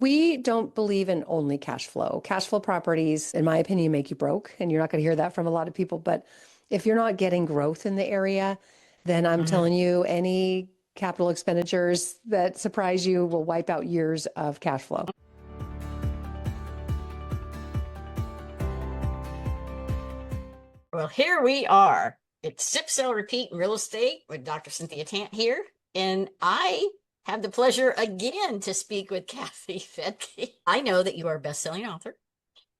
We don't believe in only cash flow. Cash flow properties, in my opinion, make you broke. And you're not going to hear that from a lot of people. But if you're not getting growth in the area, then I'm Mhm. telling you, any capital expenditures that surprise you will wipe out years of cash flow. Well, here we are. It's Sip, Sell, Repeat in Real Estate with Dr. Cynthia Tant here. And I have the pleasure again to speak with Kathy Fettke. I know that you are a best-selling author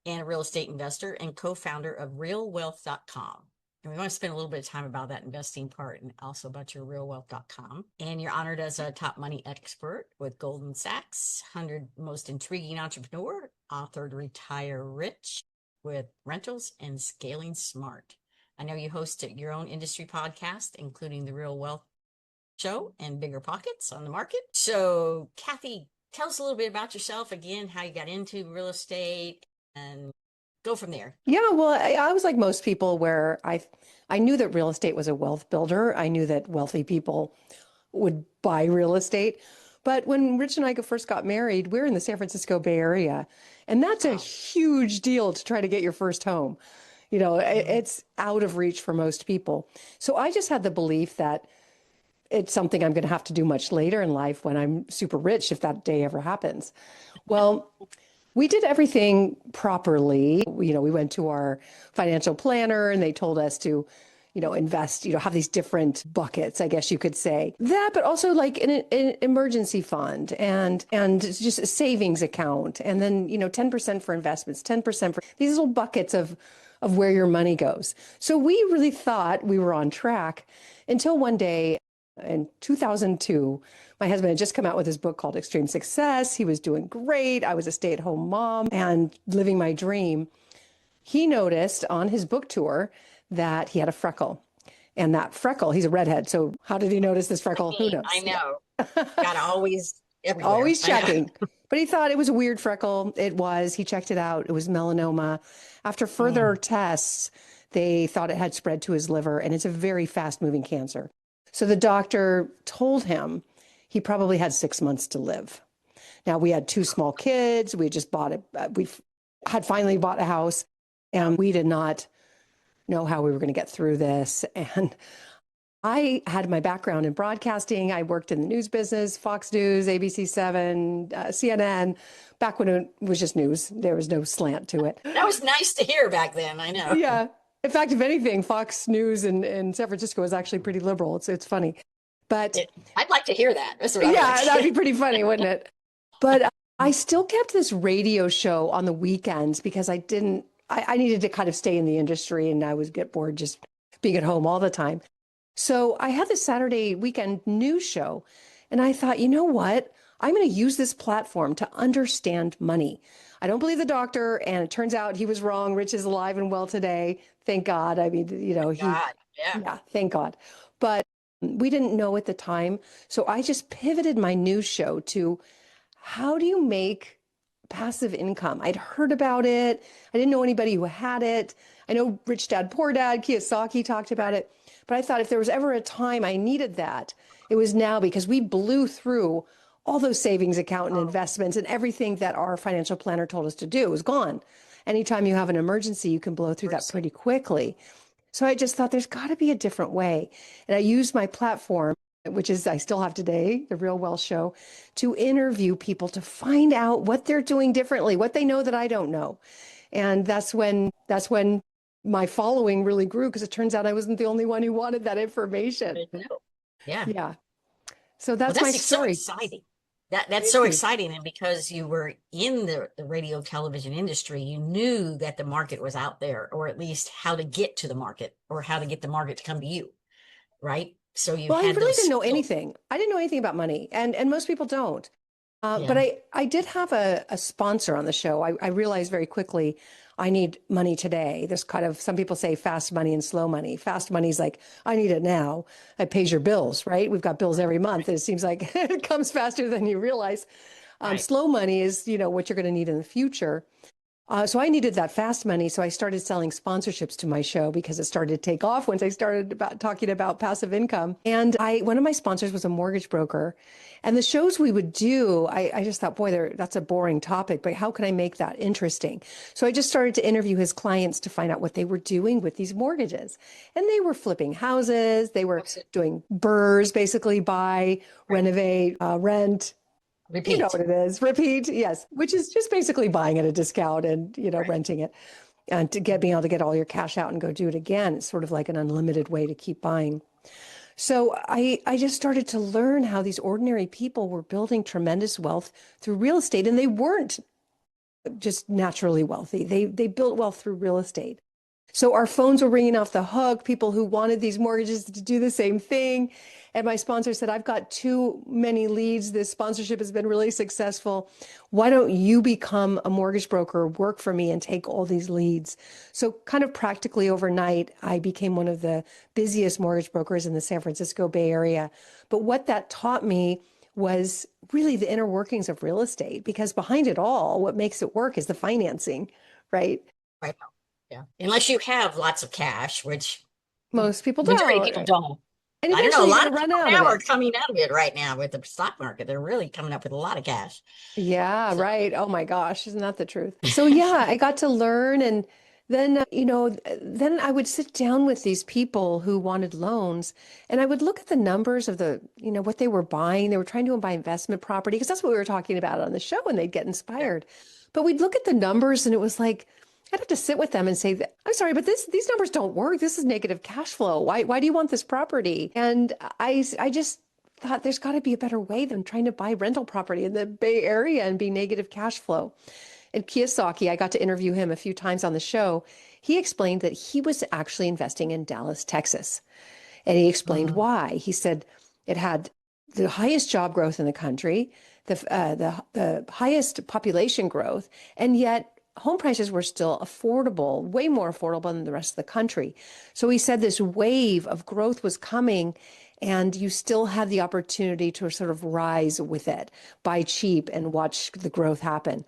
and a real estate investor and co-founder of RealWealth.com. And we want to spend a little bit of time about that investing part and also about your RealWealth.com. And you're honored as a top money expert with Goldman Sachs, 100 Most Intriguing Entrepreneur, authored Retire Rich with Rentals and Scaling Smart. I know you host your own industry podcast, including the Real Wealth Show and Bigger Pockets on the Market. So, Kathy, tell us a little bit about yourself again, how you got into real estate, and go from there. Yeah, well, I was like most people where I knew that real estate was a wealth builder. I knew that wealthy people would buy real estate. But when Rich and I first got married, we're in the San Francisco Bay Area, and that's a Wow. huge deal to try to get your first home. Mhm. It's out of reach for most people. So I just had the belief that it's something I'm going to have to do much later in life when I'm super rich, if that day ever happens. Well, we did everything properly. We went to our financial planner and they told us to, invest, have these different buckets, I guess you could say. That, but also like an emergency fund and just a savings account. And then, 10% for investments, 10% for these little buckets of where your money goes. So we really thought we were on track until one day in 2002, my husband had just come out with his book called Extreme Success. He was doing great. I was a stay-at-home mom and living my dream. He noticed on his book tour that he had a freckle. And that freckle, he's a redhead. So how did he notice this freckle? Who I knows? know. Yeah. Gotta always everywhere. Always I know. checking. But he thought it was a weird freckle. It was. He checked it out. It was melanoma. After further Mm. tests, they thought it had spread to his liver, and it's a very fast-moving cancer. So the doctor told him he probably had 6 months to live. Now, we had two small kids. We had just bought it. We had finally bought a house, and we did not know how we were going to get through this. And I had my background in broadcasting. I worked in the news business, Fox News, ABC7, CNN, back when it was just news. There was no slant to it. That was nice to hear back then. I know. Yeah. In fact, if anything, Fox News in San Francisco is actually pretty liberal. It's funny. But I'd like to hear that. That's what I'd like yeah, to that'd hear. be pretty funny, wouldn't it? But I still kept this radio show on the weekends because I needed to kind of stay in the industry and I would get bored just being at home all the time. So I had this Saturday weekend news show, and I thought, you know what? I'm going to use this platform to understand money. I don't believe the doctor, and it turns out he was wrong. Rich is alive and well today. Thank God. I mean, God, yeah. yeah, thank God. But we didn't know at the time. So I just pivoted my news show to how do you make passive income? I'd heard about it. I didn't know anybody who had it. I know Rich Dad, Poor Dad, Kiyosaki talked about it. But I thought if there was ever a time I needed that, it was now because we blew through all those savings account and Oh, investments and everything that our financial planner told us to do was gone. Anytime you have an emergency, you can blow through that mercy. pretty quickly. So I just thought there's got to be a different way. And I used my platform, which is I still have today, the Real Wealth Show, to interview people to find out what they're doing differently, what they know that I don't know. And that's when my following really grew because it turns out I wasn't the only one who wanted that information. I know. Yeah. Yeah. So Well, that's my that's so story. exciting. That's Thank so you. exciting. And because you were in the radio television industry, you knew that the market was out there, or at least how to get to the market or how to get the market to come to you, right? So you Well, I had really those didn't know skills. anything. I didn't know anything about money, and most people don't. But Yeah. I did have a sponsor on the show. I realized very quickly I need money today. There's kind of some people say fast money and slow money. Fast money is like, I need it now. It pays your bills, right? We've got bills every month. And it seems like it comes faster than you realize. Right. Slow money is, what you're going to need in the future. So I needed that fast money. So I started selling sponsorships to my show because it started to take off once I started talking about passive income. And one of my sponsors was a mortgage broker. And the shows we would do, I just thought, boy, that's a boring topic, but how can I make that interesting? So I just started to interview his clients to find out what they were doing with these mortgages. And they were flipping houses. They were doing BRRRRs, basically buy, renovate, rent. You know Repeat. what it is. Repeat, yes, which is just basically buying at a discount and, Right. renting it and to being able to get all your cash out and go do it again. It's sort of like an unlimited way to keep buying. So I just started to learn how these ordinary people were building tremendous wealth through real estate, and they weren't just naturally wealthy. They built wealth through real estate. So our phones were ringing off the hook, people who wanted these mortgages to do the same thing. And my sponsor said, I've got too many leads. This sponsorship has been really successful. Why don't you become a mortgage broker, work for me, and take all these leads? So kind of practically overnight, I became one of the busiest mortgage brokers in the San Francisco Bay Area. But what that taught me was really the inner workings of real estate, because behind it all, what makes it work is the financing, right? Right. Yeah. Unless you have lots of cash, which Most people majority of don't. people don't. And I don't know. A eventually you're lot going of to run people out of now are it. coming out of it right now with the stock market. They're really coming up with a lot of cash. Yeah, So, right. Oh my gosh, isn't that the truth? So yeah, I got to learn and then then I would sit down with these people who wanted loans and I would look at the numbers of what they were buying. They were trying to buy investment property because that's what we were talking about on the show and they'd get yeah. inspired. But we'd look at the numbers and it was like I'd have to sit with them and say, I'm sorry, but these numbers don't work. This is negative cash flow. Why do you want this property? And I just thought there's got to be a better way than trying to buy rental property in the Bay Area and be negative cash flow. And Kiyosaki, I got to interview him a few times on the show. He explained that he was actually investing in Dallas, Texas. And he explained Mhm. why. He said it had the highest job growth in the country, the highest population growth, and yet home prices were still affordable, way more affordable than the rest of the country. So he said this wave of growth was coming, and you still had the opportunity to sort of rise with it, buy cheap and watch the growth happen.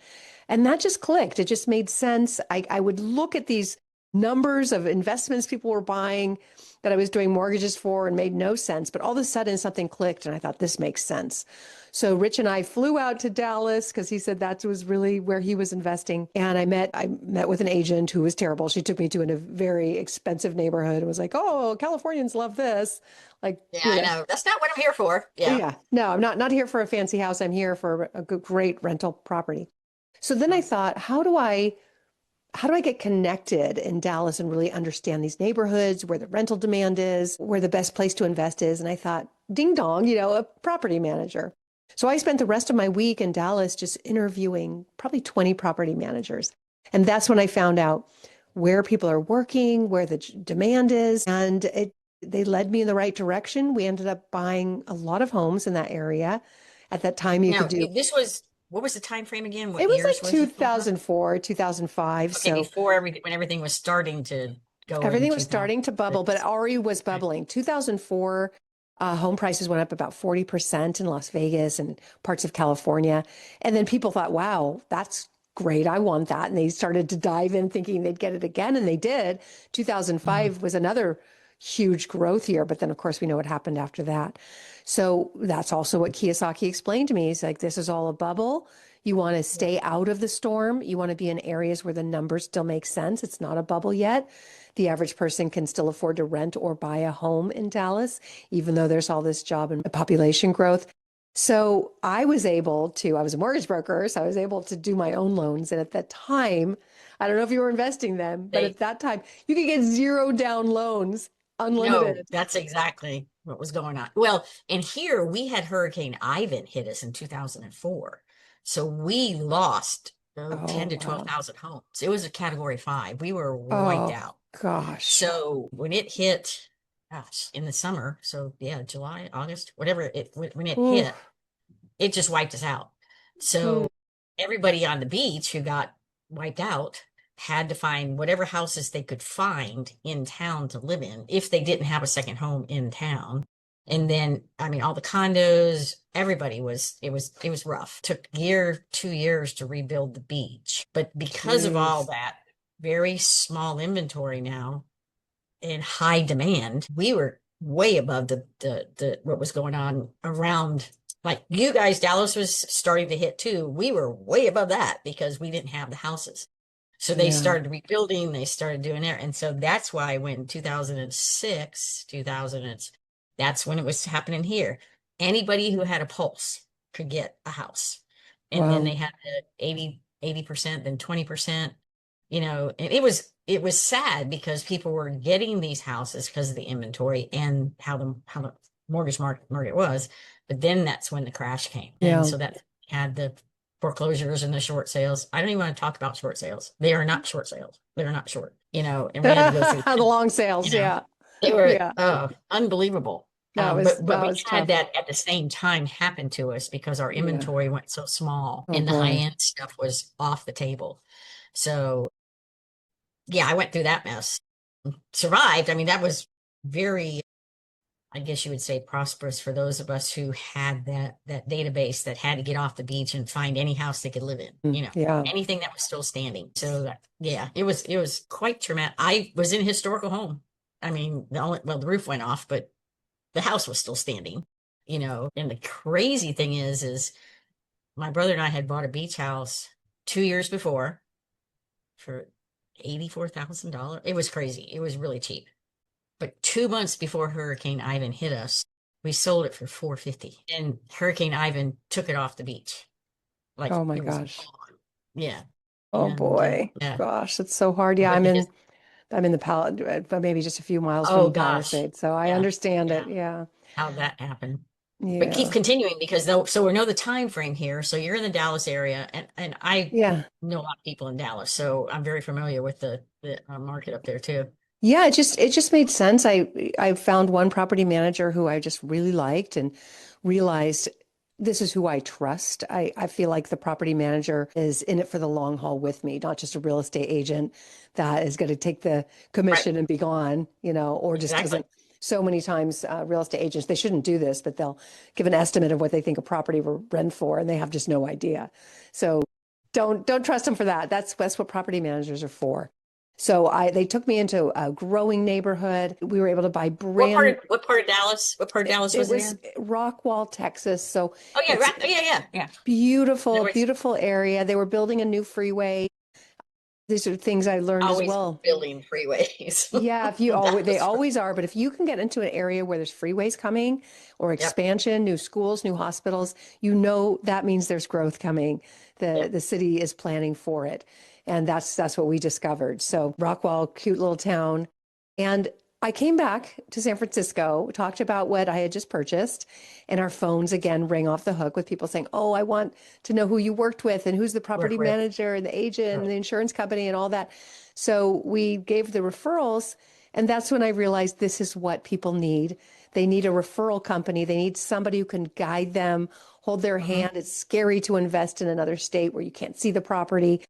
And that just clicked. It just made sense. I would look at these numbers of investments people were buying that I was doing mortgages for and made no sense. But all of a sudden something clicked and I thought this makes sense. So Rich and I flew out to Dallas because he said that was really where he was investing. And I met with an agent who was terrible. She took me to a very expensive neighborhood and was like, oh, Californians love this. Like, Yeah, I know. That's not what I'm here for. Yeah. yeah, no, I'm not here for a fancy house. I'm here for a good, great rental property. So then I thought, how do I get connected in Dallas and really understand these neighborhoods, where the rental demand is, where the best place to invest is? And I thought, ding dong, a property manager. So I spent the rest of my week in Dallas just interviewing probably 20 property managers. And that's when I found out where people are working, where the demand is. And they led me in the right direction. We ended up buying a lot of homes in that area. At that time, you could Now, do, what was the time frame again? it What was years like was it for? 2004, 2005. Okay, So before when everything was starting to go in everything was starting to bubble, but it 2006. already was Right. bubbling. 2004, home prices went up about 40% in Las Vegas and parts of California. And then people thought, wow, that's great. I want that. And they started to dive in thinking they'd get it again. And they did. Mhm. 2005 was another huge growth year. But then, of course, we know what happened after that. So that's also what Kiyosaki explained to me. He's like, this is all a bubble. You want to Yeah. stay out of the storm. You want to be in areas where the numbers still make sense. It's not a bubble yet. The average person can still afford to rent or buy a home in Dallas, even though there's all this job and population growth. So I was a mortgage broker, so I was able to do my own loans. And at that time, I don't know if you were investing then, but They at that time, you could get zero down loans, No, unlimited. that's exactly what was going on. Well, and here we had Hurricane Ivan hit us in 2004. So we lost Oh, 10 to wow. 12,000 homes. It was a category 5. We were wiped Oh, out. gosh. So when it hit, gosh, in the summer, so yeah, July, August, whatever when it Ooh. hit, it just wiped us out. Hmm. So everybody on the beach who got wiped out had to find whatever houses they could find in town to live in if they didn't have a second home in town. And then, I mean, all the condos, everybody it was rough. Took 2 years to rebuild the beach. But because of all Jeez. that, very small inventory now and high demand, we were way above the what was going on around. Like you guys, Dallas was starting to hit too. We were way above that because we didn't have the houses. So they Yeah. started rebuilding, they started doing it. And so that's why when 2006, 2000, that's when it was happening here. Anybody who had a pulse could get a house. And then they Wow. had the 80%, then 20%, and it was sad because people were getting these houses because of the inventory and how the mortgage market was. But then that's when the crash came. And Yeah. so that had the foreclosures and the short sales. I don't even want to talk about short sales. They are not short sales. They're not short, and we had to go through, The long you sales. know, Yeah. they were Yeah. unbelievable. That was But that we was had tough. that at the same time happen to us because our Yeah. inventory went so small Oh and the high boy. end stuff was off the table. So yeah, I went through that mess. Survived. I mean, that was very, I guess you would say, prosperous for those of us who had that database that had to get off the beach and find any house they could live in, Yeah. anything that was still standing. So yeah, it was quite traumatic. I was in a historical home. I mean, the roof went off, but the house was still standing, And the crazy thing is my brother and I had bought a beach house 2 years before for $84,000. It was crazy. It was really cheap. But 2 months before Hurricane Ivan hit us, we sold it for 450. And Hurricane Ivan took it off the beach. Like Oh my it was gosh. gone. Yeah. Oh And boy. yeah. Gosh, it's so hard. Yeah, But I'm in the maybe just a few miles oh from gosh. Palisades, so I Yeah. understand Yeah. it. Yeah. How that happened. But keep Yeah. continuing because though, so we know the time frame here. So you're in the Dallas area, and I Yeah. know a lot of people in Dallas, so I'm very familiar with the market up there too. Yeah, it just made sense. I found one property manager who I just really liked and realized this is who I trust. I feel like the property manager is in it for the long haul with me, not just a real estate agent that is going to take the Right. commission and be gone, or just Exactly. doesn't. So many times, real estate agents, they shouldn't do this, but they'll give an estimate of what they think a property will rent for, and they have just no idea. So don't trust them for that. That's what property managers are for. So they took me into a growing neighborhood. We were able to buy brand. What part of Dallas? What part of Dallas It was it was in? Rockwall, Texas. So Oh yeah, it's right. Oh, yeah, yeah, yeah. beautiful, There beautiful area. They were building a new freeway. These are things I learned as always well. building freeways. Yeah, if you always, they Dallas. always are, but if you can get into an area where there's freeways coming or Yep. expansion, new schools, new hospitals, that means there's growth coming. The Yep. the city is planning for it. And that's what we discovered. So Rockwall, cute little town. And I came back to San Francisco, talked about what I had just purchased, and our phones again rang off the hook with people saying, "Oh, I want to know who you worked with and who's the property Work with. manager and the agent and Right. the insurance company and all that." So we gave the referrals, and that's when I realized this is what people need. They need a referral company. They need somebody who can guide them, hold their Mhm. hand. It's scary to invest in another state where you can't see the property.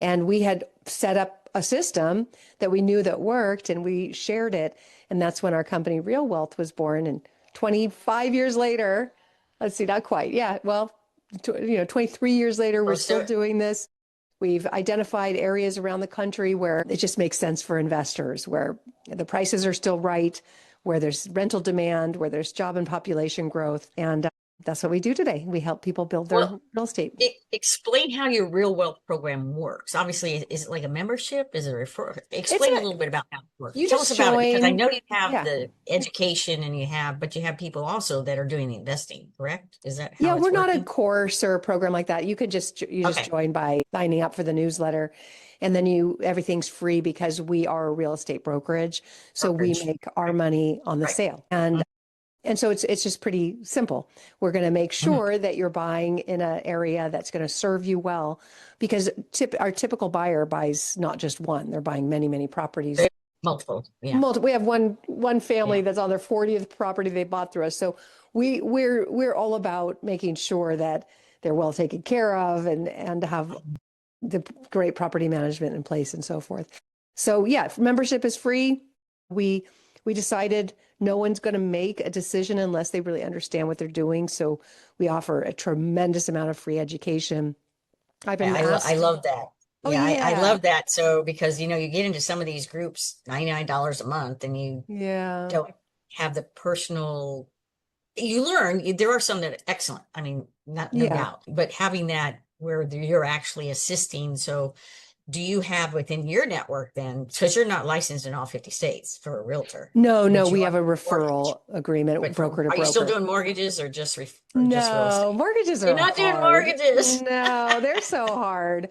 And we had set up a system that we knew that worked, and we shared it. And that's when our company RealWealth was born. And 25 years later, let's see, not quite. Yeah, well, 23 years later, we're Close to still it. doing this. We've identified areas around the country where it just makes sense for investors, where the prices are still right, where there's rental demand, where there's job and population growth. And that's what we do today. We help people build their Well, real estate. explain how your real wealth program works. Obviously, is it like a membership? Is it a refer? It's Explain a little bit about how it works. you Tell us just about it because I join. know you have Yeah. the education and but you have people also that are doing the investing, correct? Is that Yeah, how we're it's not a working? course or a program like that. You just Okay. join by signing up for the newsletter, and then everything's free because we are a real estate brokerage. So we Brokerage. make our money on the Right. sale. Mhm. And so it's just pretty simple. We're going to make Mhm. sure that you're buying in an area that's going to serve you well, because our typical buyer buys not just one; they're buying many, many properties. Multiple. Yeah. We have one family Yeah. that's on their 40th property they bought through us. So we're all about making sure that they're well taken care of and have the great property management in place and so forth. So yeah, membership is free. We we decided no one's going to make a decision unless they really understand what they're doing. So we offer a tremendous amount of free education. I've been I asked, love that. oh, Yeah, I yeah, love that. So because you get into some of these groups, $99 a month, and you yeah, don't have the personal, you learn, there are some that are excellent. I mean, not no yeah. doubt, but having that where you're actually assisting. So do you have within your network then, because you're not licensed in all 50 states for a realtor, No, but you we are have a mortgage. referral agreement, But broker to are you still broker. doing mortgages or or just real No, estate? mortgages You're are not doing hard. mortgages. No, they're so hard.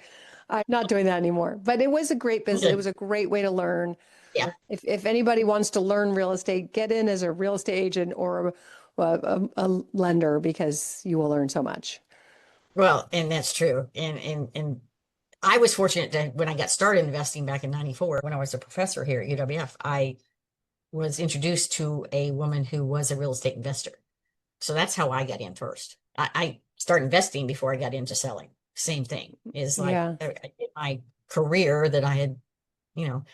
I'm not doing that anymore. But it was a great business. It was a great way to learn. Yeah. If anybody wants to learn real estate, get in as a real estate agent or a lender because you will learn so much. Well, and that's true. And I was fortunate to when I got started investing back in 94, when I was a professor here at UWF, I was introduced to a woman who was a real estate investor. So that's how I got in first. I started investing before I got into selling. Same thing is like Yeah. my career that I had, you know,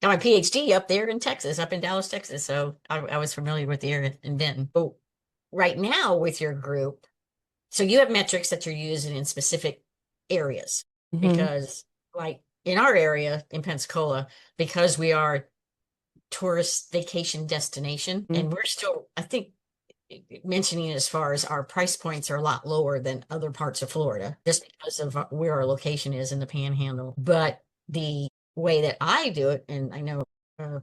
got my PhD up there in Texas, up in Dallas, Texas. So I was familiar with the area in Benton. But right now with your group, so you have metrics that you're using in specific areas Hmm. because like in our area in Pensacola, because we are a tourist vacation destination and we're still, I think mentioning as far as our price points are a lot lower than other parts of Florida, just because of where our location is in the Panhandle. But the way that I do it, and I know uh,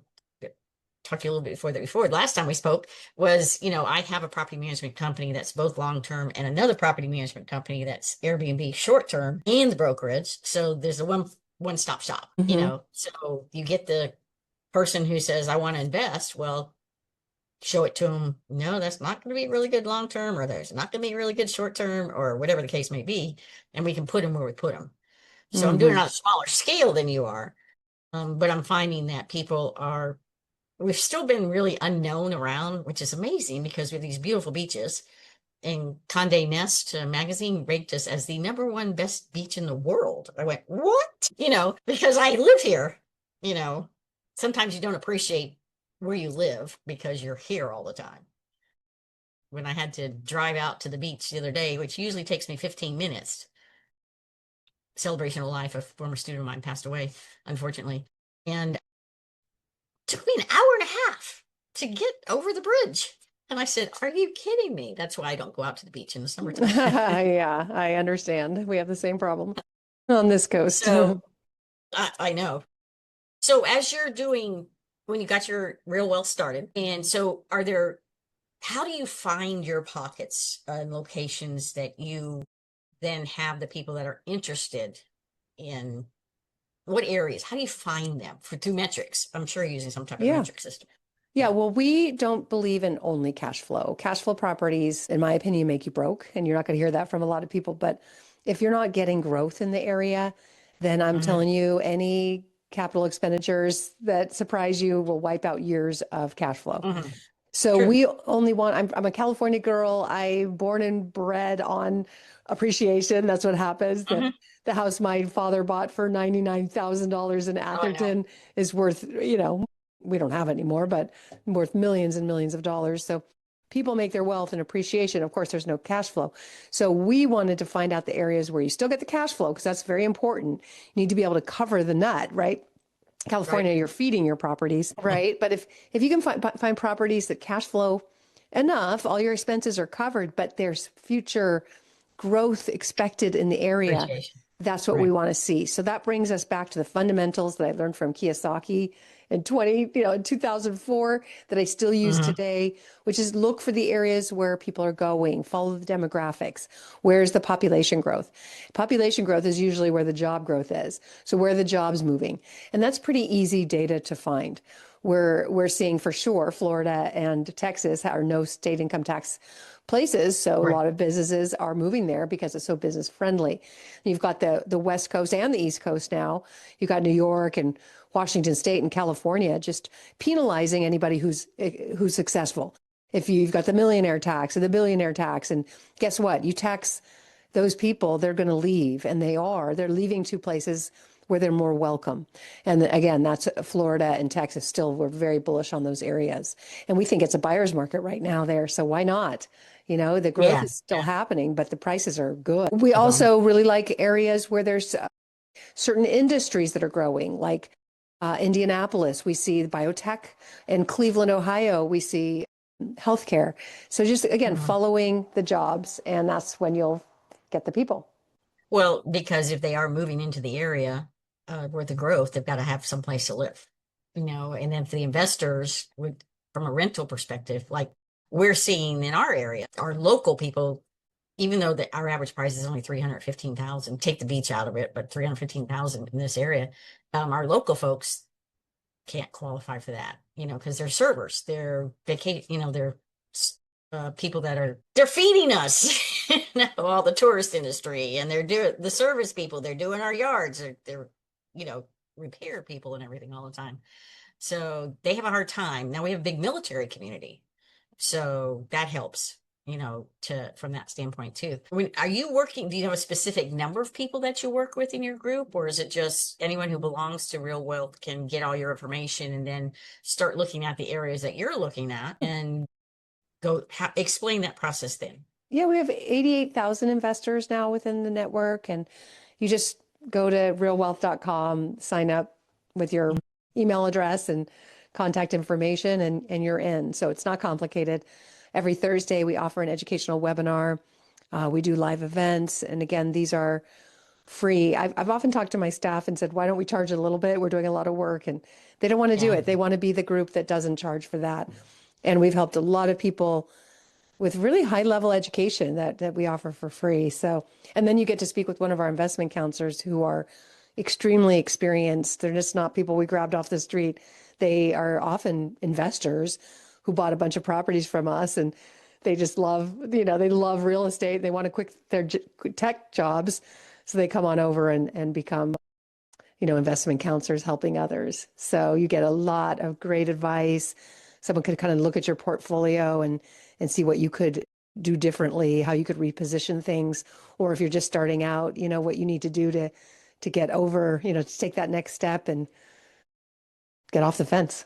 talked to you a little bit before last time we spoke was, I have a property management company that's both long-term and another property management company that's Airbnb short-term and brokerage. So there's a one-stop shop, Hmm. so you get the person who says, I want to invest. Well, show it to them. No, that's not going to be really good long term, or there's not going to be really good short term, or whatever the case may be. And we can put them where we put them. So I'm doing it Hmm. on a smaller scale than you are. But I'm finding that we've still been really unknown around, which is amazing because we have these beautiful beaches. And Condé Nast magazine ranked us as the number one best beach in the world. I went, what? Because I live here, you know, sometimes you don't appreciate where you live because you're here all the time. When I had to drive out to the beach the other day, which usually takes me 15 minutes, celebration of life, a former student of mine passed away, unfortunately. And it took me an hour and a half to get over the bridge. And I said, are you kidding me? That's why I don't go out to the beach in the summertime. Yeah, I understand. We have the same problem on this coast. So I know. So as you're doing, when you got your real wealth started, and so how do you find your pockets and locations that you then have the people that are interested in what areas? How do you find them through metrics? I'm sure you're using some type of Yeah. metric system. Yeah, Yeah. well, we don't believe in only cash flow. Cash flow properties, in my opinion, make you broke, and you're not going to hear that from a lot of people. But if you're not getting growth in the area, then I'm Hmm. telling you, any capital expenditures that surprise you will wipe out years of cash flow. Hmm. So True. we only want, I'm a California girl. I born and bred on appreciation. That's what happens. Hmm. The house my father bought for $99,000 in Oh, I know. Atherton is worth, we don't have it anymore, but worth millions and millions of dollars. So people make their wealth in appreciation. Of course, there's no cash flow. So we wanted to find out the areas where you still get the cash flow because that's very important. You need to be able to cover the nut, right? Right. California, you're feeding your properties, right? But if you can find properties that cash flow enough, all your expenses are covered, but there's future growth expected in the area. Appreciation. That's what we Right. want to see. So that brings us back to the fundamentals that I learned from Kiyosaki in 2004 that I still use Hmm. today, which is look for the areas where people are going, follow the demographics. Where's the population growth? Population growth is usually where the job growth is. So where are the jobs moving? And that's pretty easy data to find. We're seeing for sure Florida and Texas are no state income tax places. So a Right. lot of businesses are moving there because it's so business friendly. You've got the West Coast and the East Coast now. You've got New York and Washington State and California just penalizing anybody who's successful. If you've got the millionaire tax and the billionaire tax, and guess what? You tax those people, they're going to leave, and they're leaving to places where they're more welcome. And again, that's Florida and Texas. Still, we're very bullish on those areas. And we think it's a buyer's market right now there. So why not? You know, the growth Yeah. is still happening, but the prices are good. We Of them. also really like areas where there's certain industries that are growing, like Indianapolis, we see biotech, and Cleveland, Ohio, we see healthcare. So just again, Mhm. following the jobs, and that's when you'll get the people. Well, because if they are moving into the area where the growth, they've got to have some place to live, and then for the investors would, from a rental perspective, like we're seeing in our area, our local people, even though our average price is only 315,000, take the beach out of it, but 315,000 in this area, our local folks can't qualify for that, because they're servers, they're they're people they're feeding us, all the tourist industry, and they're doing the service people, they're doing our yards, they're repair people and everything all the time. So they have a hard time. Now we have a big military community, so that helps, to from that standpoint too. Are you working, do you have a specific number of people that you work with in your group, or is it just anyone who belongs to Real Wealth can get all your information and then start looking at the areas that you're looking at and explain that process then? Yeah, we have 88,000 investors now within the network, and you just go to realwealth.com, sign up with your email address and contact information, and you're in. So it's not complicated. Every Thursday, we offer an educational webinar. We do live events. And again, these are free. I've often talked to my staff and said, why don't we charge a little bit? We're doing a lot of work. And they don't want to do Yeah. it. They want to be the group that doesn't charge for that. And we've helped a lot of people with really high level education that we offer for free. So, and then you get to speak with one of our investment counselors who are extremely experienced. They're just not people we grabbed off the street. They are often investors who bought a bunch of properties from us, and they just love, they love real estate. They want to quit their tech jobs. So they come on over and become, investment counselors helping others. So you get a lot of great advice. Someone could kind of look at your portfolio and see what you could do differently, how you could reposition things, or if you're just starting out, what you need to do to get over, to take that next step and get off the fence.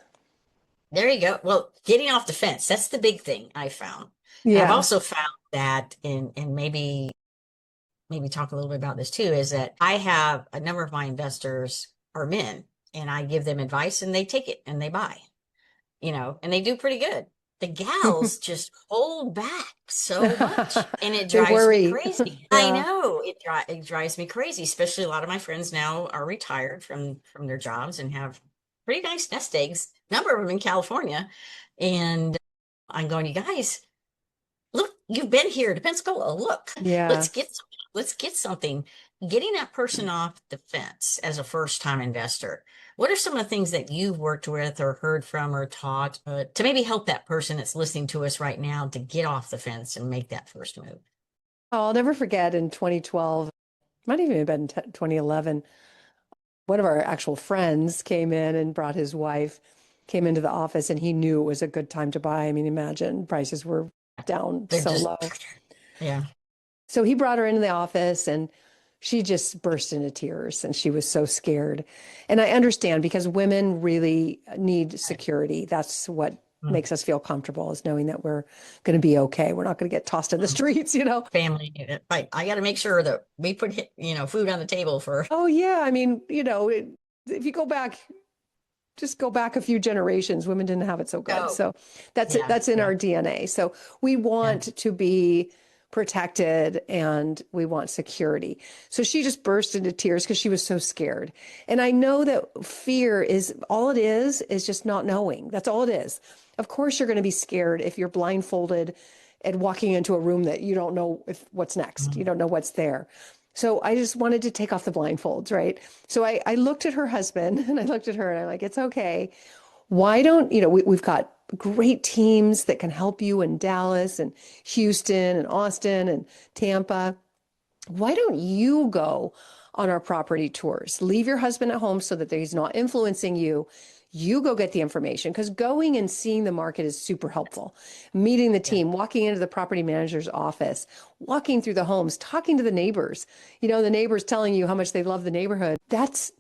There you go. Well, getting off the fence, that's the big thing I found. And I've Yeah. also found that, and maybe talk a little bit about this too, is that I have a number of my investors are men, and I give them advice and they take it and they buy, and they do pretty good. The gals just hold back so much, and it They drives me worry. crazy. I Yeah. know it drives me crazy, especially a lot of my friends now are retired from their jobs and have pretty nice nest eggs, a number of them in California. And I'm going, you guys, look, you've been here to Pensacola. Look, Yeah. let's get let's get something. Getting that person off the fence as a first time investor. What are some of the things that you've worked with or heard from or taught to maybe help that person that's listening to us right now to get off the fence and make that first move? Oh, I'll never forget in 2012, might even have been 2011, one of our actual friends came in and brought his wife, came into the office, and he knew it was a good time to buy. I mean, imagine prices were down They're so just, low. yeah. So he brought her into the office, and she just burst into tears, and she was so scared. And I understand, because women really need security. That's what Mm, makes us feel comfortable, is knowing that we're going to be okay. We're not going to get tossed in the mm. streets. Family, right? I got to make sure that we put food on the table for. Oh yeah, I mean, if you go back, just go back a few generations, women didn't have it so good. Oh, So that's it. yeah, That's in yeah, our DNA. So we yeah. want to be protected, and we want security. So she just burst into tears because she was so scared. And I know that fear is all it is just not knowing. That's all it is. Of course, you're going to be scared if you're blindfolded and walking into a room that you don't know what's next. You Mm. don't know what's there. So I just wanted to take off the blindfolds, right? So I looked at her husband and I looked at her and I'm like, it's okay. Why don't, we've got great teams that can help you in Dallas and Houston and Austin and Tampa. Why don't you go on our property tours? Leave your husband at home so that he's not influencing you. You go get the information, because going and seeing the market is super helpful. Meeting the Yeah. team, walking into the property manager's office, walking through the homes, talking to the neighbors, the neighbors telling you how much they love the neighborhood. That's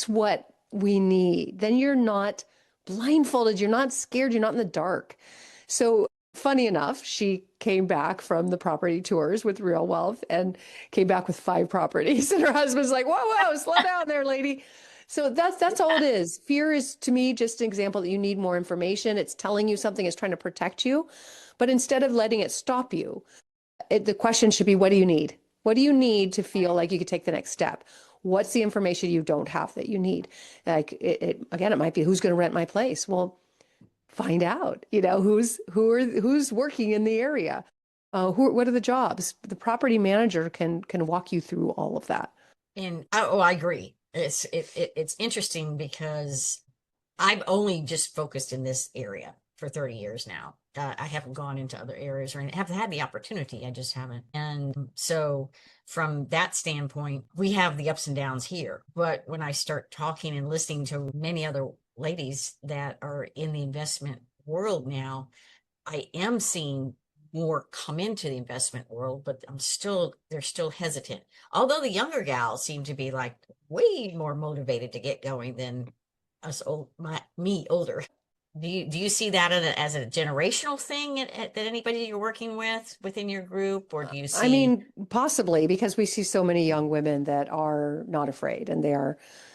what we need. Then you're not blindfolded, you're not scared, you're not in the dark. So funny enough, she came back from the property tours with Real Wealth and came back with 5 properties. And her husband's like, whoa, whoa, slow down there, lady. So that's all it is. Fear is, to me, just an example that you need more information. It's telling you something, it's trying to protect you. But instead of letting it stop you, the question should be, what do you need? What do you need to feel like you could take the next step? What's the information you don't have that you need? Like again, it might be, who's going to rent my place? Well, find out, who's working in the area. What are the jobs? The property manager can walk you through all of that. And I agree. It's interesting because I've only just focused in this area for 30 years now. I haven't gone into other areas, or have had the opportunity. I just haven't. And so from that standpoint, we have the ups and downs here. But when I start talking and listening to many other ladies that are in the investment world now, I am seeing more come into the investment world, but they're still hesitant. Although the younger gals seem to be like way more motivated to get going than us me older. Do you see that as a generational thing that anybody you're working with within your group, or do you I see? mean, possibly, because we see so many young women that are not afraid, and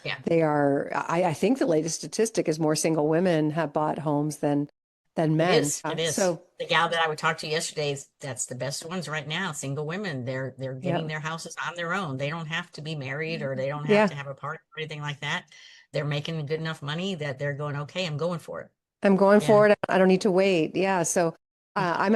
Yeah, I think the latest statistic is more single women have bought homes than it men. is. It is. So The gal that I would talk to yesterday, that's the best ones right now. Single women, they're yeah, getting their houses on their own. They don't have to be married, or they don't have yeah, to have a partner or anything like that. They're making good enough money that they're going, okay, I'm going for it. I'm going Yeah. for it. I don't need to wait. Yeah. So I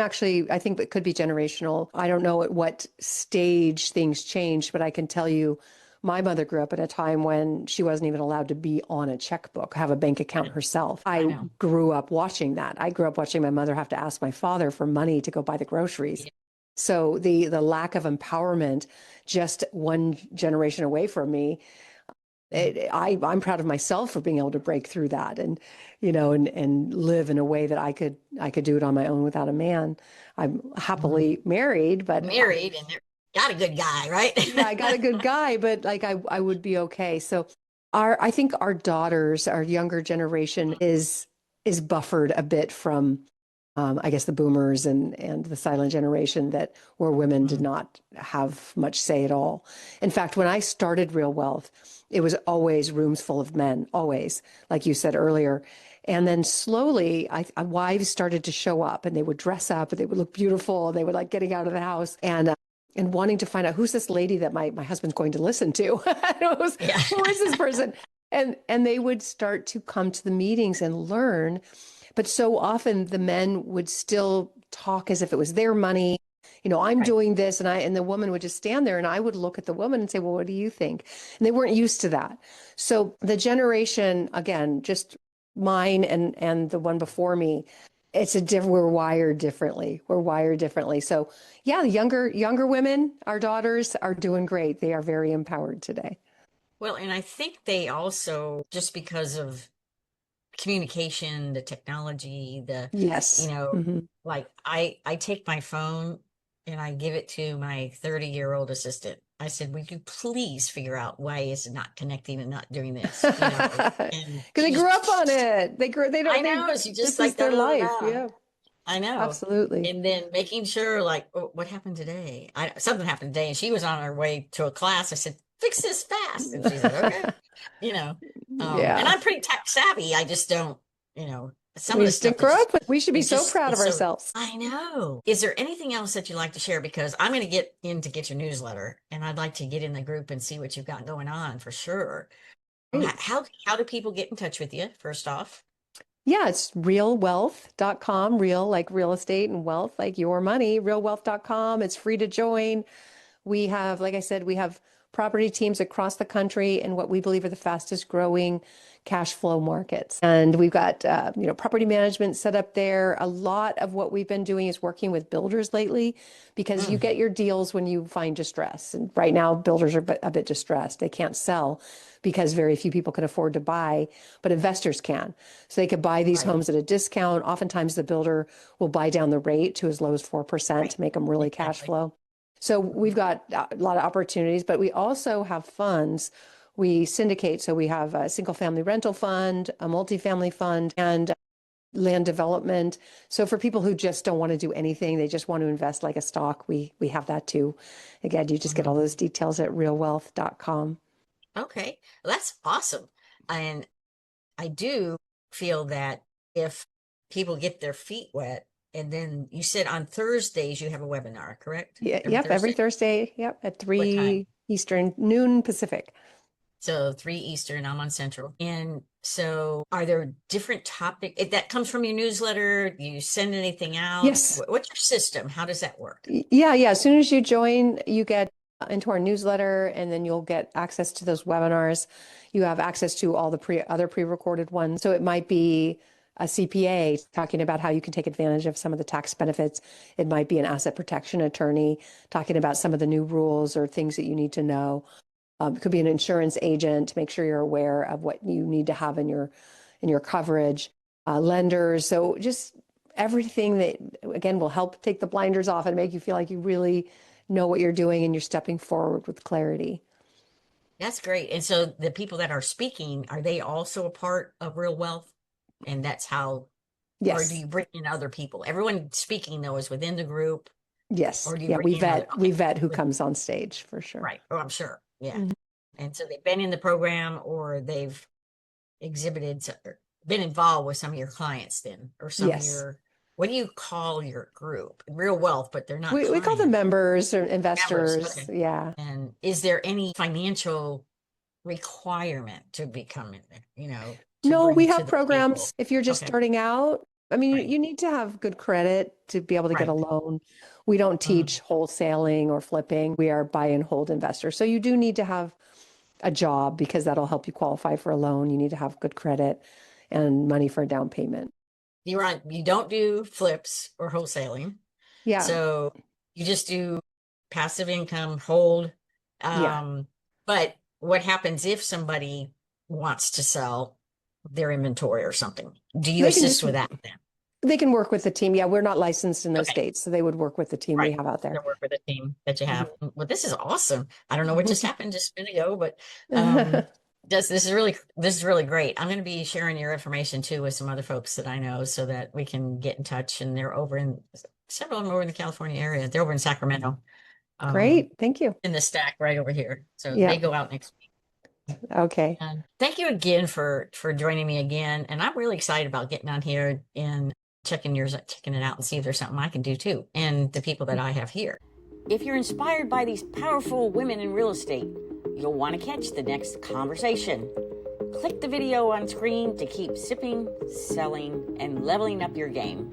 think it could be generational. I don't know at what stage things change, but I can tell you my mother grew up at a time when she wasn't even allowed to be on a checkbook, have a bank account herself. I I know. grew up watching that. I grew up watching my mother have to ask my father for money to go buy the groceries. Yeah. So the lack of empowerment, just one generation away from me, I'm proud of myself for being able to break through that, and live in a way that I could do it on my own without a man. I'm Mhm. happily married, but Married, and got a good guy, right? yeah, I got a good guy, but like I would be okay. So I think our daughters, our younger generation is buffered a bit from I guess the boomers and the silent generation, that where women did Mhm. not have much say at all. In fact, when I started Real Wealth, it was always rooms full of men, always, like you said earlier. And then slowly, wives started to show up, and they would dress up, and they would look beautiful, and they would like getting out of the house and wanting to find out, who's this lady that my husband's going to listen to? Yeah. Who is this person? And they would start to come to the meetings and learn, but so often the men would still talk as if it was their money. I'm Right. doing this, and the woman would just stand there, and I would look at the woman and say, well, what do you think? And they weren't used to that. So the generation, again, just mine and the one before me, we're wired differently. We're wired differently. So yeah, the younger women, our daughters, are doing great. They are very empowered today. Well, and I think they also, just because of communication, the technology, you Yes. know, Hmm. like I take my phone and I give it to my 30-year-old assistant. I said, would you please figure out why it's not connecting and not doing this? Because And they she's, grew up on it. They I don't, know, she just this like is da their da da life. da. Yeah, I know. absolutely. And then making sure, like, oh, what happened today? Something happened today, and she was on her way to a class. I said, fix this fast. And she said, okay. You know, and Yeah. I'm pretty tech savvy. I just don't, some of We the just didn't stuff that grow just, up with. We should be so proud of it's so, ourselves. I know. Is there anything else that you'd like to share? Because I'm going to get in to get your newsletter, and I'd like to get in the group and see what you've got going on for sure. Great. How do people get in touch with you, first off? Yeah, it's realwealth.com, real like real estate and wealth like your money, realwealth.com. It's free to join. We have, like I said, we have property teams across the country in what we believe are the fastest growing cash flow markets. And we've got, property management set up there. A lot of what we've been doing is working with builders lately because you get your deals when you find distress. And right now, builders are a bit distressed. They can't sell because very few people can afford to buy, but investors can. So they could buy these homes at a discount. Oftentimes, the builder will buy down the rate to as low as 4% to make them really cash flow. So we've got a lot of opportunities, but we also have funds. We syndicate. So we have a single family rental fund, a multifamily fund, and land development. So for people who just don't want to do anything, they just want to invest like a stock, we have that too. Again, you just get all those details at realwealth.com. Okay, well, that's awesome. And I do feel that if people get their feet wet, and then you said on Thursdays you have a webinar, correct? Yeah, every Thursday. Yep, at What time? 3 Eastern, noon Pacific. So 3 Eastern, I'm on Central. And so are there different topics that comes from your newsletter? Do you send anything out? Yes. What's your system? How does that work? Yeah. As soon as you join, you get into our newsletter, and then you'll get access to those webinars. You have access to all the other pre-recorded ones. So it might be a CPA talking about how you can take advantage of some of the tax benefits. It might be an asset protection attorney talking about some of the new rules or things that you need to know. It could be an insurance agent to make sure you're aware of what you need to have in your coverage. Lenders. So just everything that, again, will help take the blinders off and make you feel like you really know what you're doing and you're stepping forward with clarity. That's great. And so the people that are speaking, are they also a part of Real Wealth? And that's how, or do Yes. you bring in other people? Everyone speaking though is within the group, Yes. or do you Yeah. bring in other? We vet who comes on stage for sure. Right. Oh, I'm sure. Yeah. Mhm. And so they've been in the program, or they've exhibited, or been involved with some of your clients then, or some of Yes. your, what do you call your group? Real Wealth, but they're not We call them clients. members or Members. investors. Okay. Yeah. And is there any financial requirement to become in there, to No, we bring to have the table? programs if you're just Okay. starting out. I mean, Right. you need to have good credit to be able to get a Right. loan. We don't teach wholesaling or flipping. We are buy and hold investors. So you do need to have a job because that'll help you qualify for a loan. You need to have good credit and money for a down payment. You don't do flips or wholesaling. Yeah. So you just do passive income, hold. Yeah. But what happens if somebody wants to sell their inventory or something? Do you They can assist just, with that then? they can work with the team. Yeah. We're not licensed in those Okay. states. So they would work with the team we Right. have out there. To work with a team that you have. Mhm. Well, this is awesome. I don't know what just happened just a minute ago, but this is really great. I'm going to be sharing your information too with some other folks that I know so that we can get in touch. And they're over in several of them over in the California area. They're over in Sacramento, Great. Thank you. in the stack right over here. So Yeah. they go out next week. Okay. And thank you again for joining me again. And I'm really excited about getting on here and checking it out and see if there's something I can do too. And the people that I have here. If you're inspired by these powerful women in real estate, you'll want to catch the next conversation. Click the video on screen to keep sipping, selling, and leveling up your game.